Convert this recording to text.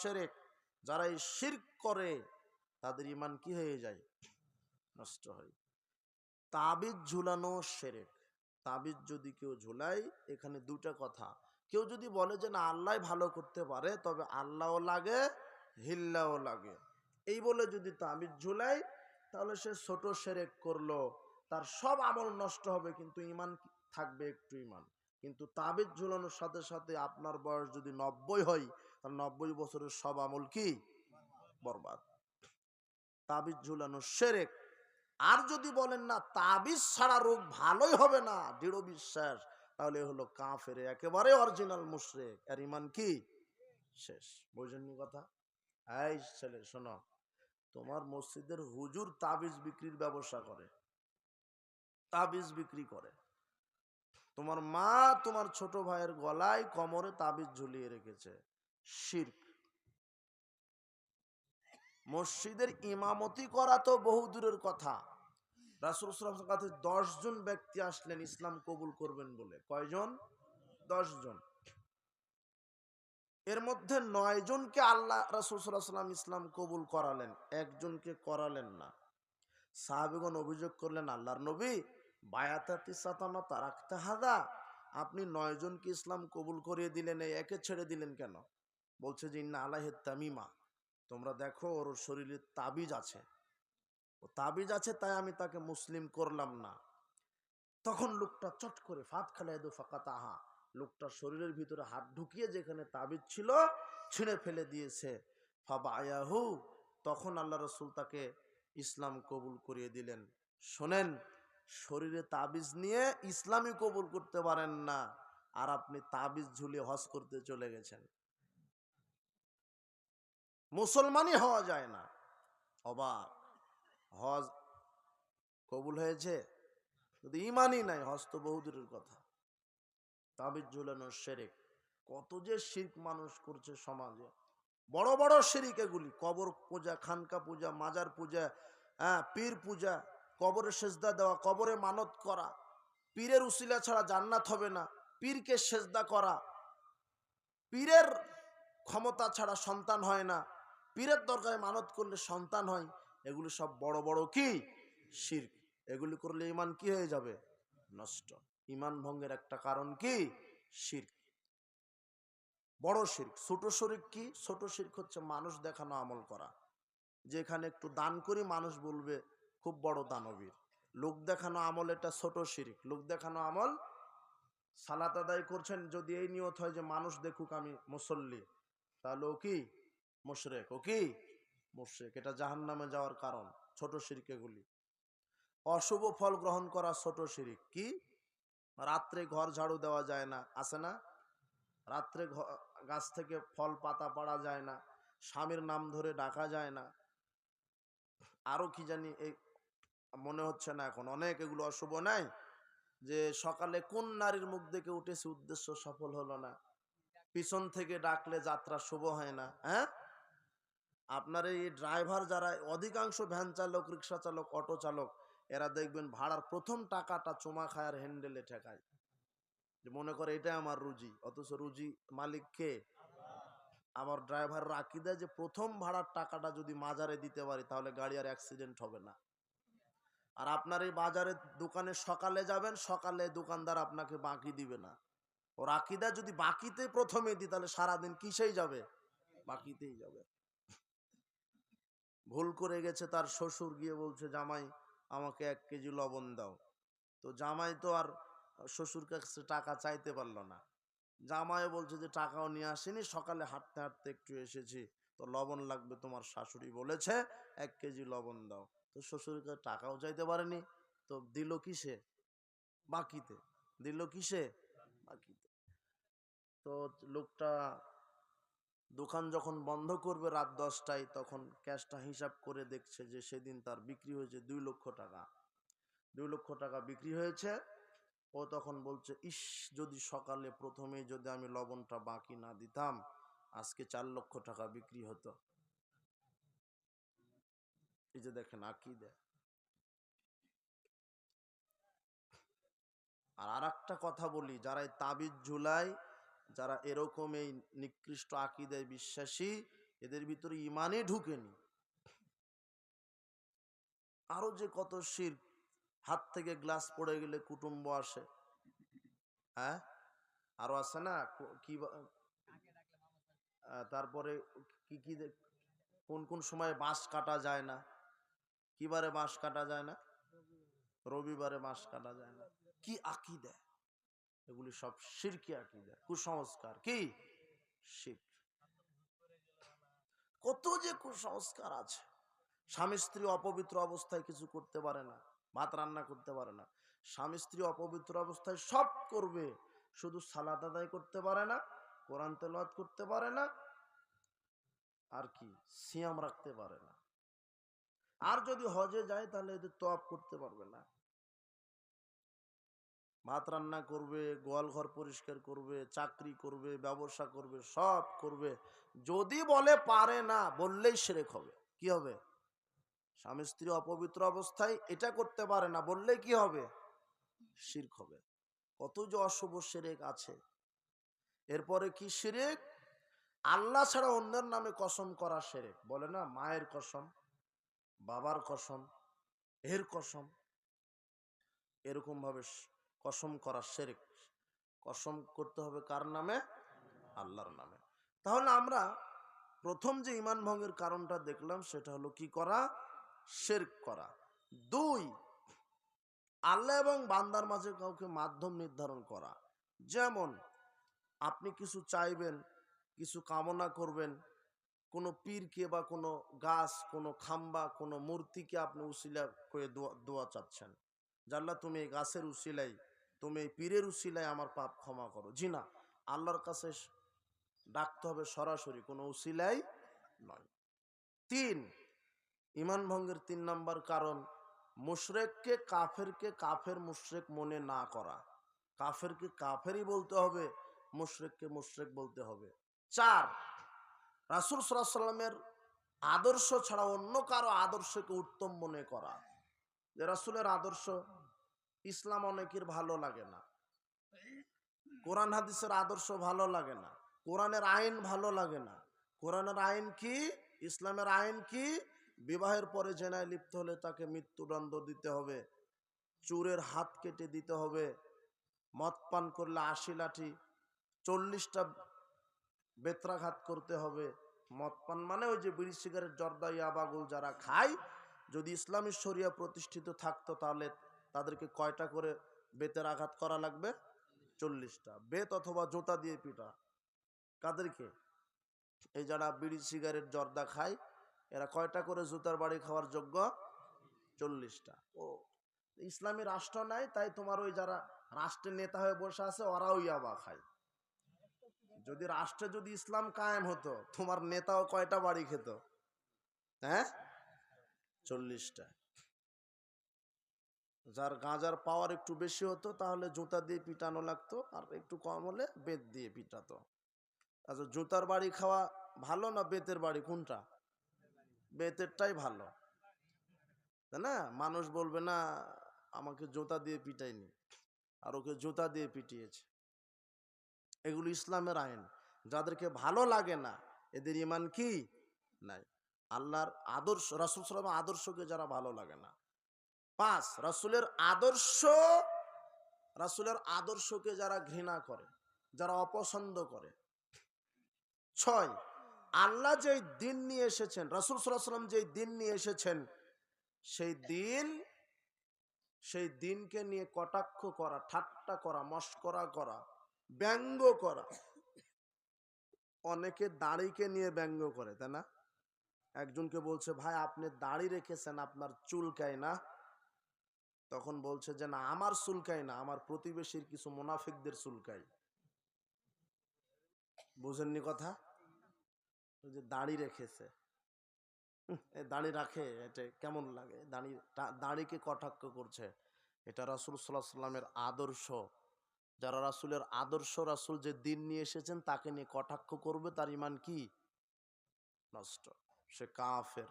শিরক, যারা এই শিরক করে তাদের ঈমান কি হয়ে যায়? নষ্ট হয়। তাবিজ ঝুলানো শিরক। তাবিজ যদি কেউ ঝুলায়, এখানে দুটা কথা। কেউ যদি বলে যে না আল্লাহ ভালো করতে পারে, তবে আল্লাহও লাগে হিল্লাও লাগে, এই বলে যদি তাবিজ ঝুলায়, তাহলে সে ছোট শিরক করলো, তার সব আমল নষ্ট হবে, কিন্তু ঈমান থাকবে একটু ঈমান। কিন্তু তাবিজ ঝুলানোর সাথে সাথে আপনার বয়স যদি 90 হয়, তাহলে 90 বছরের সব আমল কি বরবাদ। তাবিজ ঝুলানো শিরক। আর যদি বলেন না তাবিজ ছাড়া রোগ ভালোই হবে না, দৃঢ় বিশ্বাস, তাহলে হলো কাফের, একেবারে অরিজিনাল মুশরিক, আর ঈমান কি শেষ। বুঝেননি কথা? এই ছেলে শোনো, তোমার মসজিদের হুজুর তাবিজ বিক্রির ব্যবসা করে, তাবিজ বিক্রি করে। তোমার মা তোমার ছোট ভাইয়ের গলায় কোমরে তাবিজ ঝুলিয়ে রেখেছে, শিরক। মসজিদের ইমামতি করা তো বহু দূরের কথা। রাসূল সাল্লাল্লাহু আলাইহি ওয়াসাল্লামের কাছে 10 জন ব্যক্তি আসলেন ইসলাম কবুল করবেন বলে। কয়জন? 10 জন। এর মধ্যে 9 জনকে আল্লাহ রাসূল সাল্লাল্লাহু আলাইহি ওয়াসাল্লাম ইসলাম কবুল করালেন, একজনকে করালেন না। সাহাবীগণ অভিযোগ করলেন, আল্লাহর নবী, বায়াতাতি সাতানা তারাকতা হাদা, আপনি 9 জনকে ইসলাম কবুল করিয়ে দিলেন, এই একে ছেড়ে দিলেন কেন? বলছে যে ইন্না আলাইহি তামিমা, তোমরা দেখো ওর শরীরে তাবিজ আছে, ও তাবিজ আছে, তাই আমি তাকে মুসলিম করলাম না। তখন লোকটা চট করে ফাত খালাইদু ফাকাতাহা, লোকটার শরীরের ভিতরে হাত ঢুকিয়ে যেখানে তাবিজ ছিল ছিঁড়ে ফেলে দিয়েছে। ফাবায়াহু, তখন আল্লাহ রাসূল তাকে ইসলাম কবুল করিয়ে দিলেন। শোনেন, শরীরে তাবিজ নিয়ে ইসলামই কবুল করতে পারেন না, আর আপনি তাবিজ ঝুলিয়ে হজ করতে চলে গেছেন। মুসলমানই হওয়া যায় না। অবাক! হজ কবুল হয়েছে, যদি ঈমানই নাই, হজ তো বহু দূরের কথা। তাবিজ ঝুলানো শিরক। কত যে শিরক মানুষ করছে সমাজে, বড় বড় শিরক এগুলি। কবর পূজা, খানকা পূজা, মাজার পূজা, পীর পূজা, কবরে সেজদা দেওয়া, কবরে মানত করা, পীরের উসিলা ছাড়া জান্নাত হবে না, পীরকে সেজদা করা, পীরের ক্ষমতা ছাড়া সন্তান হয় না, পীরের দরকারে মানত করলে সন্তান হয়, এগুলি সব বড় বড় কি শিরক। এগুলি করলে ঈমান কি হয়ে যাবে? নষ্ট। ঈমান ভঙ্গের একটা কারণ কি? শিরক। বড় শিরক। ছোট শিরক কি? ছোট শিরক হচ্ছে মানুষ দেখানো আমল করা, যেখানে একটু দান করি মানুষ বলবে খুব বড় দানবীর। লোক দেখানো আমল, এটা ছোট শিরক। লোক দেখানো আমল, সালাত আদায় করছেন, যদি এই নিয়ত হয় যে মানুষ দেখুক আমি মুসল্লি, তাহলে ও কি মুশরিক, ও কি মুশরিক, এটা জাহান্নামে যাওয়ার কারণ। ছোট শিরক এগুলি। অশুভ ফল গ্রহণ করা ছোট শিরক। কি? রাত্রে ঘর ঝাড়ু দেওয়া যায় না, আছে না? রাত্রে গাছ থেকে ফল পাতা পাড়া যায় না, স্বামীর নাম ধরে ডাকা যায় না, আরো কি জানি, এই মনে হচ্ছে না এখন, অনেক এগুলো অশুভ নাই। যে সকালে কোন নারীর মুখ দেখে উঠেছে, উদ্দেশ্য সফল হলো না, পিছন থেকে ডাকলে যাত্রা শুভ হয় না। হ্যাঁ, আপনার এই ড্রাইভার যারা, অধিকাংশ ভ্যান চালক, রিক্সা চালক, অটো চালক, এরা দেখবেন ভাড়ার প্রথম টাকাটা চুমা খায় আর হ্যান্ডেলে ঠেকায়, যে মনে করে এটা আমার রুজি, অথচ রুজি মালিক কে? আমার ড্রাইভার রাখি দেয় যে প্রথম ভাড়ার টাকাটা যদি মাজারে দিতে পারি, তাহলে গাড়ি আর অ্যাক্সিডেন্ট হবে না। আর আপনার এই বাজারের দোকানে সকালে যাবেন, সকালে দোকানদার আপনাকে বাকি দিবে না। ও রাখি দেয় যদি বাকিতে প্রথমে দিই, তাহলে সারাদিন কিসেই যাবে? বাকিতেই যাবে। ভুল করে গেছে, তার শ্বশুর গিয়ে বলছে, জামাই আমাকে 1 কেজি লবণ দাও। তো জামাই তো আর শ্বশুর কাছে টাকা চাইতে পারলো না। জামাই বলছে যে টাকাও নিয়ে আসেনি, সকালে হাঁটতে হাঁটতে একটু এসেছি, তো লবণ লাগবে, তোমার শাশুড়ি বলেছে 1 কেজি লবণ দাও। তো শ্বশুরের কাছে টাকাও চাইতে পারেনি, তো দিল কিসে? বাকিতে। দিল কিসে? বাকিতে। তো লোকটা দোকান যখন বন্ধ করবে রাত 10টায়, তখন ক্যাশটা হিসাব করে দেখছে যে সেদিন তার বিক্রি হয়েছে 2 লক্ষ টাকা। 2 লক্ষ টাকা বিক্রি হয়েছে। ও তখন বলছে, ইস, যদি সকালে প্রথমেই যদি আমি লবণটা বাকি না দিতাম, আজকে 4 লক্ষ টাকা বিক্রি হতো। এই যে দেখেন আকীদা। আর একটা কথা বলি, যারা এই তাবিজ ঝুলায়, যারা এরকম এই নিকৃষ্ট আকীদায় বিশ্বাসী, এদের ভিতরে ইমানই ঢুকেনি। আরো যে কত শিরক, হাত থেকে গ্লাস পড়ে গেলে কুটুম্ব আসে, হ্যাঁ আরো আছে না কি তারপরে কি কি কোন কোন সময় বাঁশ কাটা যায় না, কিবারে বাঁশ কাটা যায় না, রবিবারে বাঁশ কাটা যায় না। কি আকীদা, এগুলি সব শিরকি আকীদা, কুসংস্কার। কি শিরক, কত যে কুসংস্কার আছে। স্বামী স্ত্রী অপবিত্র অবস্থায় কিছু করতে পারে না, ভাত রান্না করতে পারে না। স্বামী স্ত্রী অপবিত্র অবস্থায় সব করবে, শুধু সালাত আদায় করতে পারে না, কোরআন তেলাওয়াত করতে পারে না, আর কি সিয়াম রাখতে পারে না। আর যদি হজে যায় তাহলে এদের তওয়াব করতে পারবে না। ভাত রান্না করবে, গোয়াল ঘর পরিষ্কার করবে, চাকরি করবে, ব্যবসা করবে, সব করবে, যদি বলে পারে না, বললেই শিরক হবে। কি হবে? স্বামী স্ত্রী অপবিত্র অবস্থায় এটা করতে পারে না বললে কি হবে? শিরক হবে। কত যে অশুভ শিরক আছে। এরপরে কি শিরক? আল্লাহ ছাড়া অন্যের নামে কসম করা শিরক। বলে না মায়ের কসম, বাবার কসম, এর কসম, এরকম ভাবে কসম করা শিরক। কসম করতে হবে কার নামে? আল্লাহর নামে। তাহলে আমরা প্রথম যে ঈমান ভঙ্গের কারণটা দেখলাম সেটা হলো কি করা? শিরক করা। 2, আল্লাহ এবং বান্দার মাঝে কাউকে মাধ্যম নির্ধারণ করা। যেমন আপনি কিছু চাইবেন, কিছু কামনা করবেন, কোনো পীরকে বা কোনো গাছ, কোনো খাম্বা, কোনো মূর্তিকে আপনি উসিলা করে দোয়া চাচ্ছেন, জাল্লা তুমি এই গাছের উসিলাই, তুমি এই পীরের উসিলাই আমার পাপ ক্ষমা করো। জি না, আল্লাহর কাছে ডাকতে হবে সরাসরি, কোনো উসিলাই নয়। 3, ঈমান ভঙ্গের 3 নম্বর কারণ, মুশরিককে কাফেরকে কাফের মুশরিক মনে না করা। কাফেরকে কাফেরই বলতে হবে, মুশরিককে মুশরিক বলতে হবে। 4, রাসূল সাল্লাল্লাহু আলাইহি ওয়াসাল্লামের আদর্শ ছাড়া অন্য কারো আদর্শকে উত্তম মনে করা। যে রাসূলের আদর্শ, ইসলাম অনেকের ভালো লাগে না, কোরআন হাদিসের আদর্শ ভালো লাগে না, কোরআনের আইন ভালো লাগে না। কোরআনের আইন কি? ইসলামের আইন কি? বিবাহের পরে জেনায় লিপ্ত হলে তাকে মৃত্যুদণ্ড দিতে হবে, চোরের হাত কেটে দিতে হবে, মদ পান করলে 80 লাঠি, 40টা বেত্রাঘাত করতে হবে। মদ পান মানে ওই যে বিড়ি সিগারেট জর্দা ইয়াবাগুল যারা খায়, যদি ইসলামী শরিয়া প্রতিষ্ঠিত থাকতো তাহলে তাদেরকে কয়টা করে বেতের আঘাত করা লাগবে? 40টা। বেত অথবা জুতা দিয়ে পিটা। কাদেরকে? এই যারা বিড়ি সিগারেট জর্দা খায়, এরা কয়টা করে জুতার বাড়ি খাওয়ার যোগ্য? 40টা। ও ইসলামী রাষ্ট্র নাই, তাই তোমার ওই যারা রাষ্ট্রের নেতা হয়ে বসে আছে ওরাও ইয়াবা খায়। যদি রাষ্ট্রে যদি ইসলাম কায়েম হতো, তোমার নেতাও কয়টা বাড়ি খেত? হ্যাঁ, 40টা। যার গাঁজার পাওয়ার একটু বেশি হতো তাহলে জুতা দিয়ে পিটানো লাগতো, আর একটু কম হলে বেত দিয়ে পিটাতো। আচ্ছা, জুতার বাড়ি খাওয়া ভালো না বেতের বাড়ি, কোনটা? বেতেরটাই ভালো, তাই না? মানুষ বলবে না আমাকে জুতা দিয়ে পিটাইনি, আর ওকে জুতা দিয়ে পিটিয়েছে। এগুলো ইসলামের আইন। যাদেরকে ভালো লাগে না এদের ঈমান কি নাই। আল্লাহর আদর্শ, রাসূল সাল্লাল্লাহু আলাইহি ওয়াসাল্লামের আদর্শকে যারা ভালো লাগে না। 5, রাসূলের আদর্শকে যারা ঘৃণা করে, যারা অপছন্দ করে। 6, আল্লাহ যেই দিন নিয়ে এসেছেন, রাসূল সাল্লাল্লাহু আলাইহি ওয়াসাল্লাম যেই দিন নিয়ে এসেছেন, সেই দিনকে নিয়ে কটাক্ষ করা, ঠাট্টা করা, মশকরা করা, ব্যঙ্গ করা। অনেকে দাড়িকে নিয়ে ব্যঙ্গ করে, তাই না? একজনকে বলছে, ভাই আপনি দাড়ি রেখেছেন, আপনার চুলকায় না? তখন বলছে যে না, আমার চুলকায় না, আমার প্রতিবেশীর কিছু মুনাফিকদের চুলকায়। বুঝেননি কথা? ওই যে দাড়ি রেখেছে, দাড়ি রাখে, এটা কেমন লাগে? দাড়িকে কটাক্ষ করছে। এটা রাসূল সাল্লাল্লাহু আলাইহি ওয়াসাল্লামের আদর্শ। যারা রাসূলের আদর্শ, রাসূল যে দিন নিয়ে এসেছেন তাকে নিয়ে কটাক্ষ করবে, তার ঈমান কি? নষ্ট, সে কাফের।